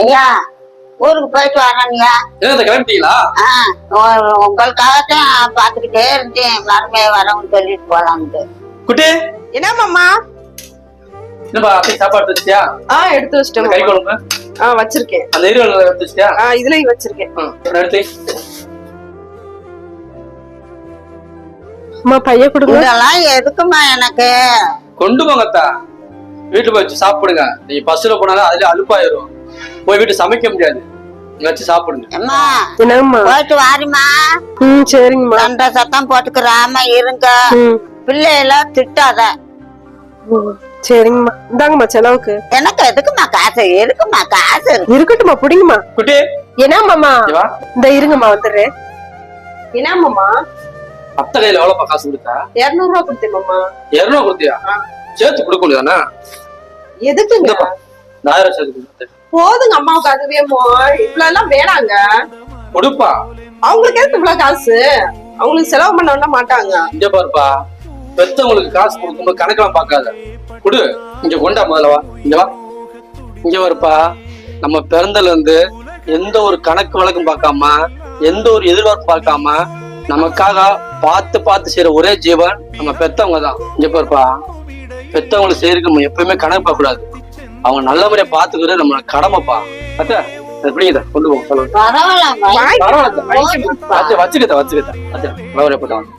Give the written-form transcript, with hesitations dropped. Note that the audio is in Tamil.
ஐயா ஊருக்கு போயிட்டு வரேன்யா. கிளம்பிட்டீங்களா? உங்களுக்காகத்தான் பாத்துக்கிட்டே இருந்தேன், மருமையை வரவும் சொல்லிட்டு போலான்ட்டு. குட்டி என்ன மாமா? என்னப்பா சாப்பாடு வச்சியா? எடுத்து வச்சிட்டேன். கறி குழம்பு வச்சிருக்கேன். அந்த எரிவாயு எடுத்து வச்சியா? இதுலயும் வச்சிருக்கேன். எடுத்து அம்மா பைய கொடுங்க. இதெல்லாம் எதுக்குமா எனக்கு? கொண்டு போங்கத்தா, வீட்டுல போய் வச்சு சாப்பிடுங்க. நீங்க பஸ்ல போனாலும் அதுல அலுப்பாயிரும், போய் வீட்டு சமைக்க முடியாது. நீங்க வச்சு சாப்பிடுங்க. அம்மா என்னம்மா? போயிட்டு வாரிமா. சரிங்கம்மா. சண்டை சத்தம் போட்டுக்கிறாம இருங்க, பிள்ளையெல்லாம் திட்டாத. சரிங்கம்மா. இந்தாங்கம்மா செலவுக்கு. எனக்கு எதுக்குமா காசு? இருக்குமா காசு? இருக்கட்டும்மா, புடிங்கம்மா. குட்டி என்னம்மாமா? இந்த இருங்கம்மா வந்துடுறேன். என்னம்மாமா? அத்தை கையில எவ்வளவுப்பா காசு கொடுத்தா? 200 ரூபா கொடுத்தேன் மாமா. 200 கொடுத்தியா? சேர்த்து கொடுக்க முடியாதானே? எதுக்குங்க? 1000 சேர்த்து கொடுத்து போதுங்க அம்மாவுக்கு, அதுவே இவ்வளவு எல்லாம் வேணாங்க. கொடுப்பா. அவங்களுக்கு எதுக்கு இவ்வளவு காசு? அவங்களுக்கு செலவு பண்ண மாட்டாங்க. இங்க பாருப்பா, பெத்தவங்களுக்கு காசு கொடுக்கும்போது கணக்கெல்லாம் பார்க்காத, குடு. இங்க கொண்டா, முதல்ல வா, இங்க வா. இங்க வருப்பா, நம்ம பிறந்தல இருந்து எந்த ஒரு கணக்கு வழக்கம் பார்க்காம, எந்த ஒரு எதிர்பார்ப்பு பார்க்காம, நமக்காக பார்த்து பார்த்து செய்யற ஒரே ஜீவன் நம்ம பெத்தவங்க தான். இங்க பாருப்பா, பெத்தவங்களுக்கு செய்யறதுக்கு நம்ம எப்பயுமே கணக்கு பார்க்க கூடாது. அவங்க நல்ல முறையா பாத்துக்கிறது நம்மளோட கடமைப்பா. அத்தை எப்படிங்க கொண்டு போங்க, சொல்லுங்க. பரவாயில்ல வச்சுக்கிட்ட நல்ல முறையா போட்டாங்க.